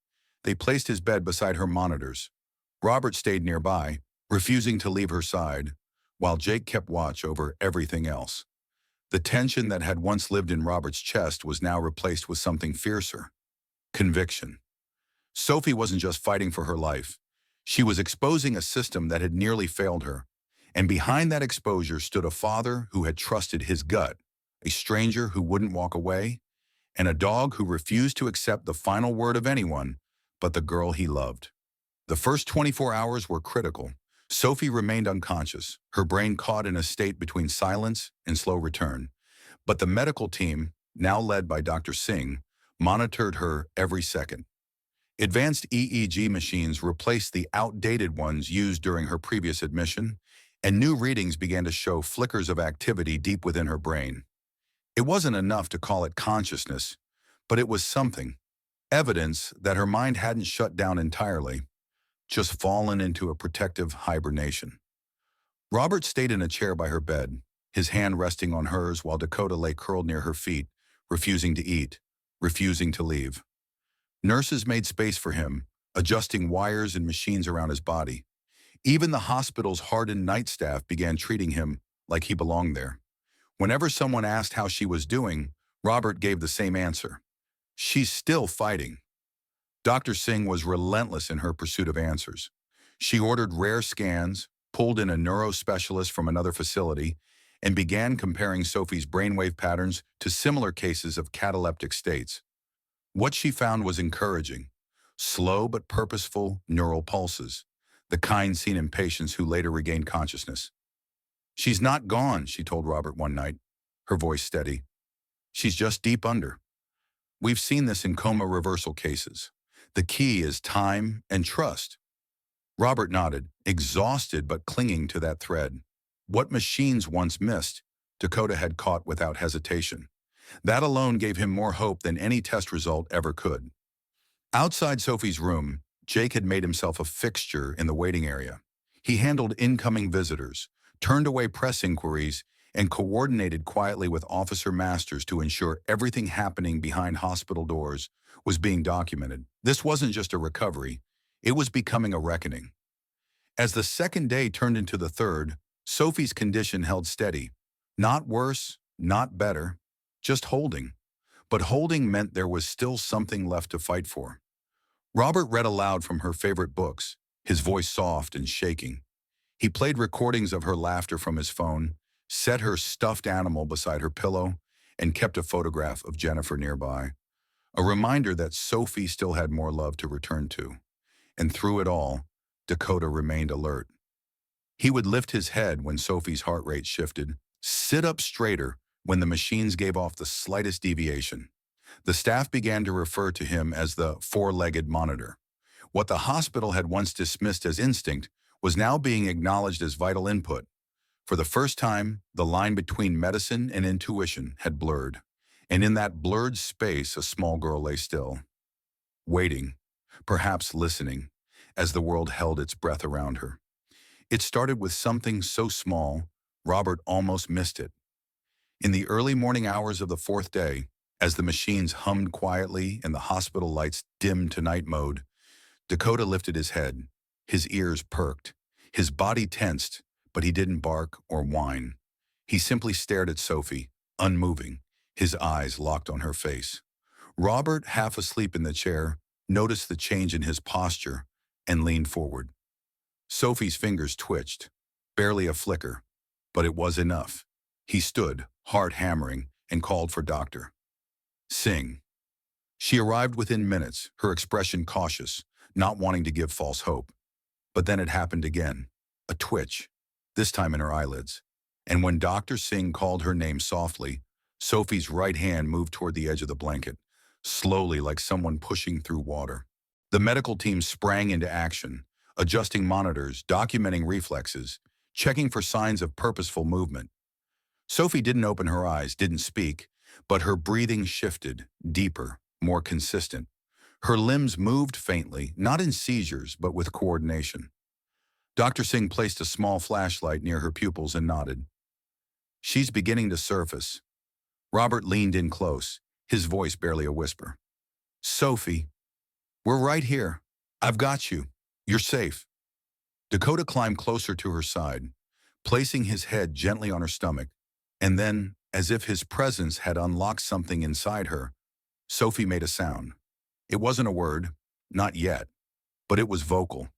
They placed his bed beside her monitors. Robert stayed nearby, refusing to leave her side, while Jake kept watch over everything else. The tension that had once lived in Robert's chest was now replaced with something fiercer: conviction. Sophie wasn't just fighting for her life. She was exposing a system that had nearly failed her. And behind that exposure stood a father who had trusted his gut, a stranger who wouldn't walk away, and a dog who refused to accept the final word of anyone but the girl he loved. The first 24 hours were critical. Sophie remained unconscious, her brain caught in a state between silence and slow return. But the medical team, now led by Dr. Singh, monitored her every second. Advanced EEG machines replaced the outdated ones used during her previous admission, and new readings began to show flickers of activity deep within her brain. It wasn't enough to call it consciousness, but it was something, evidence that her mind hadn't shut down entirely, just fallen into a protective hibernation. Robert stayed in a chair by her bed, his hand resting on hers while Dakota lay curled near her feet, refusing to eat, refusing to leave. Nurses made space for him, adjusting wires and machines around his body. Even the hospital's hardened night staff began treating him like he belonged there. Whenever someone asked how she was doing, Robert gave the same answer: "She's still fighting." Dr. Singh was relentless in her pursuit of answers. She ordered rare scans, pulled in a neurospecialist from another facility, and began comparing Sophie's brainwave patterns to similar cases of cataleptic states. What she found was encouraging: slow but purposeful neural pulses, the kind seen in patients who later regained consciousness. "She's not gone," she told Robert one night, her voice steady. "She's just deep under. We've seen this in coma reversal cases. The key is time and trust." Robert nodded, exhausted but clinging to that thread. What machines once missed, Dakota had caught without hesitation. That alone gave him more hope than any test result ever could. Outside Sophie's room, Jake had made himself a fixture in the waiting area. He handled incoming visitors, turned away press inquiries, and coordinated quietly with Officer Masters to ensure everything happening behind hospital doors was being documented. This wasn't just a recovery, it was becoming a reckoning. As the second day turned into the third, Sophie's condition held steady. Not worse, not better, just holding. But holding meant there was still something left to fight for. Robert read aloud from her favorite books, his voice soft and shaking. He played recordings of her laughter from his phone, set her stuffed animal beside her pillow, and kept a photograph of Jennifer nearby. A reminder that Sophie still had more love to return to. And through it all, Dakota remained alert. He would lift his head when Sophie's heart rate shifted, sit up straighter when the machines gave off the slightest deviation. The staff began to refer to him as the four-legged monitor. What the hospital had once dismissed as instinct was now being acknowledged as vital input. For the first time, the line between medicine and intuition had blurred, and in that blurred space a small girl lay still, waiting, perhaps listening, as the world held its breath around her. It started with something so small, Robert almost missed it. In the early morning hours of the fourth day, as the machines hummed quietly and the hospital lights dimmed to night mode, Dakota lifted his head. His ears perked. His body tensed, but he didn't bark or whine. He simply stared at Sophie, unmoving, his eyes locked on her face. Robert, half asleep in the chair, noticed the change in his posture and leaned forward. Sophie's fingers twitched, barely a flicker, but it was enough. He stood, heart hammering, and called for Dr. Singh. She arrived within minutes, her expression cautious, not wanting to give false hope. But then it happened again, a twitch, this time in her eyelids. And when Dr. Singh called her name softly, Sophie's right hand moved toward the edge of the blanket, slowly like someone pushing through water. The medical team sprang into action, adjusting monitors, documenting reflexes, checking for signs of purposeful movement. Sophie didn't open her eyes, didn't speak, but her breathing shifted, deeper, more consistent. Her limbs moved faintly, not in seizures, but with coordination. Dr. Singh placed a small flashlight near her pupils and nodded. She's beginning to surface. Robert leaned in close, his voice barely a whisper. Sophie, we're right here. I've got you. You're safe. Dakota climbed closer to her side, placing his head gently on her stomach, and then, as if his presence had unlocked something inside her, Sophie made a sound. It wasn't a word, not yet, but it was vocal.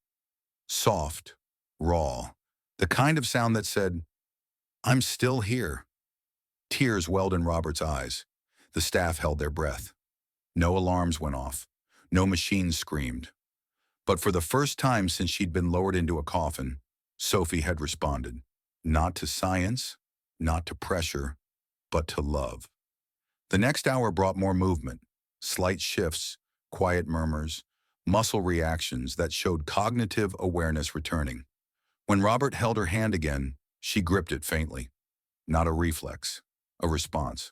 Soft, raw, the kind of sound that said, I'm still here. Tears welled in Robert's eyes. The staff held their breath. No alarms went off. No machines screamed. But for the first time since she'd been lowered into a coffin, Sophie had responded. Not to science, not to pressure, but to love. The next hour brought more movement, slight shifts, quiet murmurs, muscle reactions that showed cognitive awareness returning. When Robert held her hand again, she gripped it faintly. Not a reflex, a response.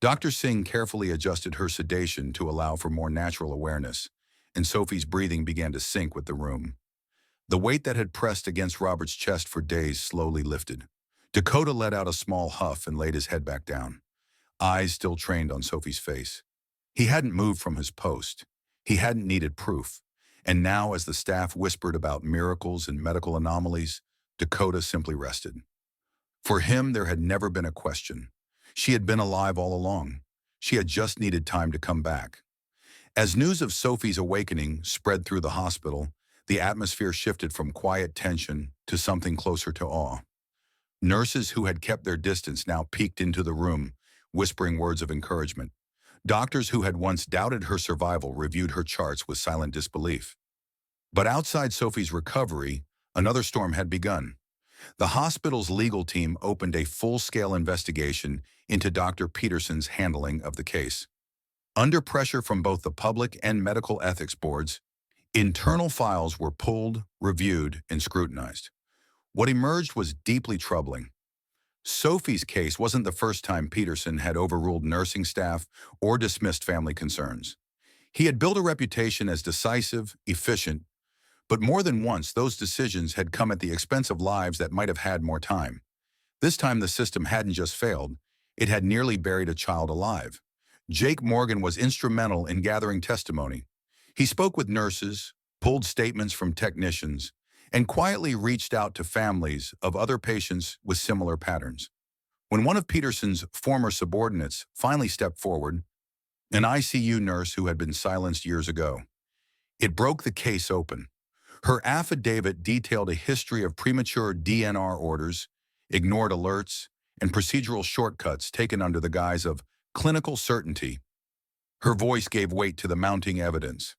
Dr. Singh carefully adjusted her sedation to allow for more natural awareness, and Sophie's breathing began to sync with the room. The weight that had pressed against Robert's chest for days slowly lifted. Dakota let out a small huff and laid his head back down, eyes still trained on Sophie's face. He hadn't moved from his post. He hadn't needed proof. And now, as the staff whispered about miracles and medical anomalies, Dakota simply rested. For him, there had never been a question. She had been alive all along. She had just needed time to come back. As news of Sophie's awakening spread through the hospital, the atmosphere shifted from quiet tension to something closer to awe. Nurses who had kept their distance now peeked into the room, whispering words of encouragement. Doctors who had once doubted her survival reviewed her charts with silent disbelief. But outside Sophie's recovery, another storm had begun. The hospital's legal team opened a full-scale investigation into Dr. Peterson's handling of the case. Under pressure from both the public and medical ethics boards, internal files were pulled, reviewed, and scrutinized. What emerged was deeply troubling. Sophie's case wasn't the first time Peterson had overruled nursing staff or dismissed family concerns. He had built a reputation as decisive, efficient, but more than once those decisions had come at the expense of lives that might have had more time. This time the system hadn't just failed, it had nearly buried a child alive. Jake Morgan was instrumental in gathering testimony. He spoke with nurses, pulled statements from technicians, and quietly reached out to families of other patients with similar patterns. When one of Peterson's former subordinates finally stepped forward, an ICU nurse who had been silenced years ago, it broke the case open. Her affidavit detailed a history of premature DNR orders, ignored alerts, and procedural shortcuts taken under the guise of clinical certainty. Her voice gave weight to the mounting evidence.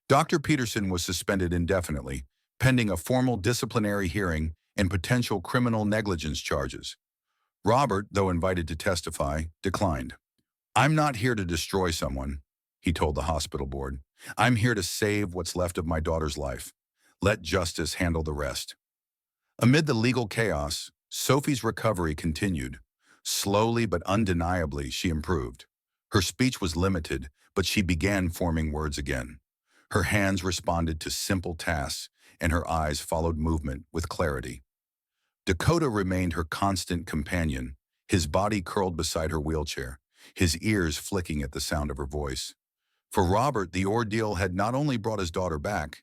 Dr. Peterson was suspended indefinitely, pending a formal disciplinary hearing and potential criminal negligence charges. Robert, though invited to testify, declined. I'm not here to destroy someone, he told the hospital board. I'm here to save what's left of my daughter's life. Let justice handle the rest. Amid the legal chaos, Sophie's recovery continued. Slowly but undeniably, she improved. Her speech was limited, but she began forming words again. Her hands responded to simple tasks, and her eyes followed movement with clarity. Dakota remained her constant companion, his body curled beside her wheelchair, his ears flicking at the sound of her voice. For Robert, the ordeal had not only brought his daughter back,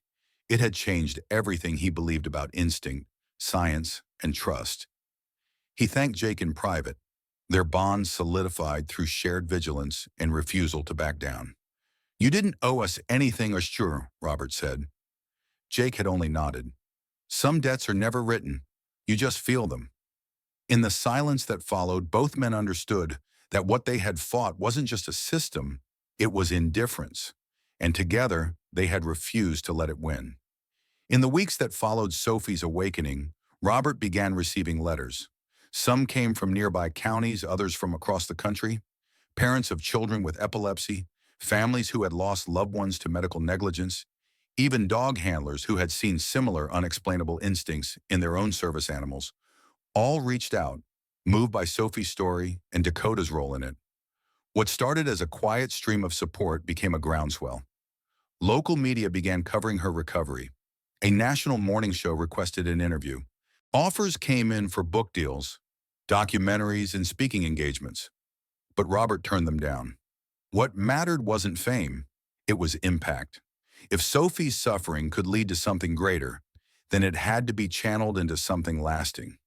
it had changed everything he believed about instinct, science, and trust. He thanked Jake in private, their bond solidified through shared vigilance and refusal to back down. "You didn't owe us anything, sure," Robert said. Jake had only nodded. "Some debts are never written. You just feel them." In the silence that followed, both men understood that what they had fought wasn't just a system, it was indifference. And together, they had refused to let it win. In the weeks that followed Sophie's awakening, Robert began receiving letters. Some came from nearby counties, others from across the country. Parents of children with epilepsy, families who had lost loved ones to medical negligence, even dog handlers who had seen similar unexplainable instincts in their own service animals, all reached out, moved by Sophie's story and Dakota's role in it. What started as a quiet stream of support became a groundswell. Local media began covering her recovery. A national morning show requested an interview. Offers came in for book deals, documentaries, and speaking engagements. But Robert turned them down. What mattered wasn't fame, it was impact. If Sophie's suffering could lead to something greater, then it had to be channeled into something lasting.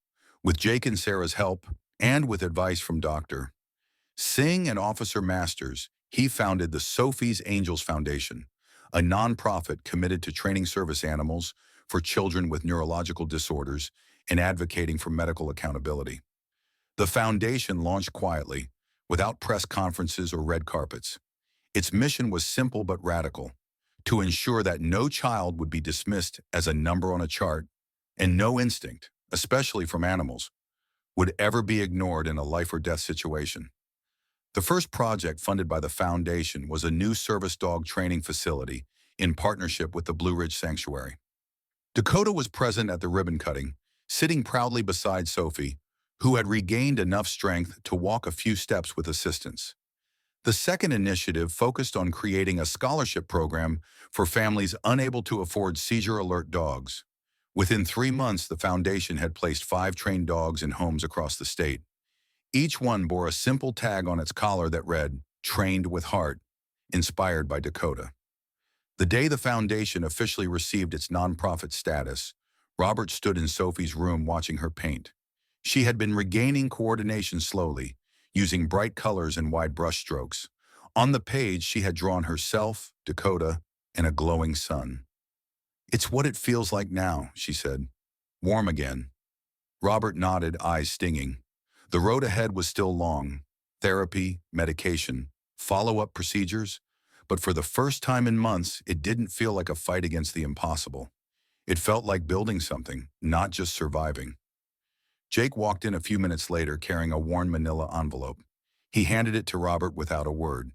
With Jake and Sarah's help, and with advice from Dr. Singh and Officer Masters, he founded the Sophie's Angels Foundation, a nonprofit committed to training service animals for children with neurological disorders and advocating for medical accountability. The foundation launched quietly, without press conferences or red carpets. Its mission was simple but radical: to ensure that no child would be dismissed as a number on a chart, and no instinct, especially from animals, would ever be ignored in a life or death situation. The first project funded by the foundation was a new service dog training facility in partnership with the Blue Ridge Sanctuary. Dakota was present at the ribbon cutting, sitting proudly beside Sophie, who had regained enough strength to walk a few steps with assistance. The second initiative focused on creating a scholarship program for families unable to afford seizure-alert dogs. Within 3 months, the foundation had placed 5 trained dogs in homes across the state. Each one bore a simple tag on its collar that read, "Trained with Heart," inspired by Dakota. The day the foundation officially received its nonprofit status, Robert stood in Sophie's room watching her paint. She had been regaining coordination slowly, using bright colors and wide brushstrokes. On the page, she had drawn herself, Dakota, and a glowing sun. "It's what it feels like now," she said. "Warm again." Robert nodded, eyes stinging. The road ahead was still long: therapy, medication, follow-up procedures. But for the first time in months, it didn't feel like a fight against the impossible. It felt like building something, not just surviving. Jake walked in a few minutes later carrying a worn manila envelope. He handed it to Robert without a word.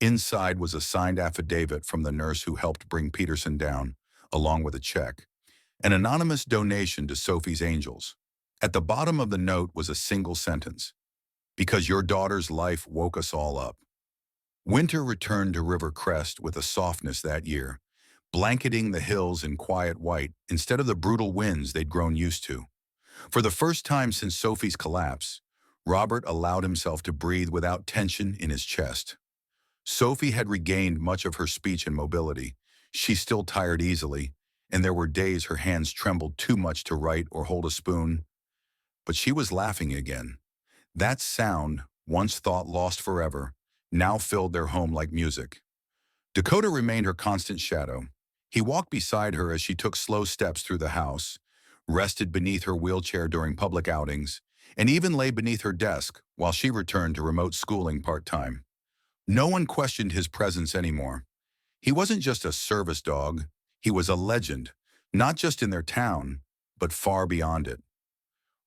Inside was a signed affidavit from the nurse who helped bring Peterson down, along with a check. An anonymous donation to Sophie's Angels. At the bottom of the note was a single sentence: "Because your daughter's life woke us all up." Winter returned to River Crest with a softness that year, blanketing the hills in quiet white instead of the brutal winds they'd grown used to. For the first time since Sophie's collapse, Robert allowed himself to breathe without tension in his chest. Sophie had regained much of her speech and mobility. She still tired easily, and there were days her hands trembled too much to write or hold a spoon. But she was laughing again. That sound, once thought lost forever, now filled their home like music. Dakota remained her constant shadow. He walked beside her as she took slow steps through the house, rested beneath her wheelchair during public outings, and even lay beneath her desk while she returned to remote schooling part-time. No one questioned his presence anymore. He wasn't just a service dog, he was a legend, not just in their town, but far beyond it.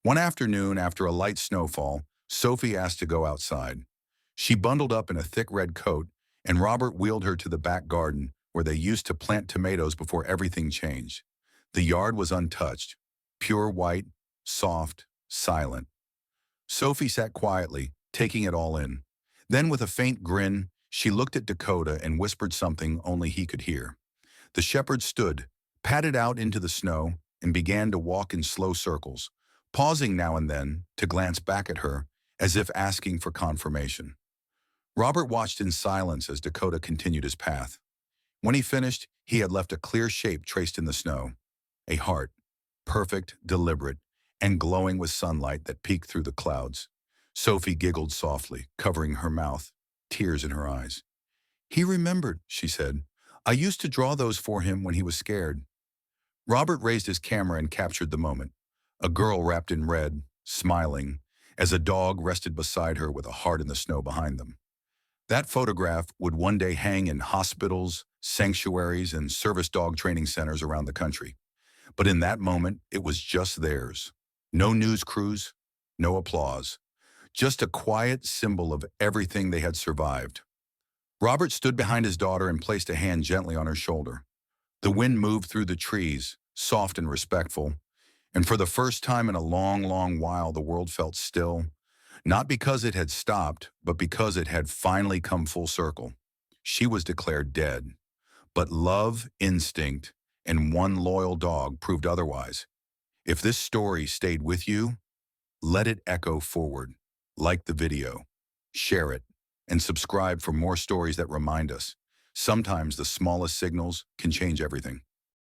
One afternoon, after a light snowfall, Sophie asked to go outside. She bundled up in a thick red coat, and Robert wheeled her to the back garden where they used to plant tomatoes before everything changed. The yard was untouched, pure white, soft, silent. Sophie sat quietly, taking it all in. Then, with a faint grin, she looked at Dakota and whispered something only he could hear. The shepherd stood, padded out into the snow, and began to walk in slow circles, pausing now and then to glance back at her, as if asking for confirmation. Robert watched in silence as Dakota continued his path. When he finished, he had left a clear shape traced in the snow. A heart, perfect, deliberate, and glowing with sunlight that peeked through the clouds. Sophie giggled softly, covering her mouth, tears in her eyes. "He remembered," she said. "I used to draw those for him when he was scared." Robert raised his camera and captured the moment. A girl wrapped in red, smiling, as a dog rested beside her with a heart in the snow behind them. That photograph would one day hang in hospitals, sanctuaries, and service dog training centers around the country. But in that moment, it was just theirs. No news crews, no applause. Just a quiet symbol of everything they had survived. Robert stood behind his daughter and placed a hand gently on her shoulder. The wind moved through the trees, soft and respectful, and for the first time in a long, long while, the world felt still, not because it had stopped, but because it had finally come full circle. She was declared dead, but love, instinct, and one loyal dog proved otherwise. If this story stayed with you, let it echo forward. Like the video, share it, and subscribe for more stories that remind us. Sometimes the smallest signals can change everything.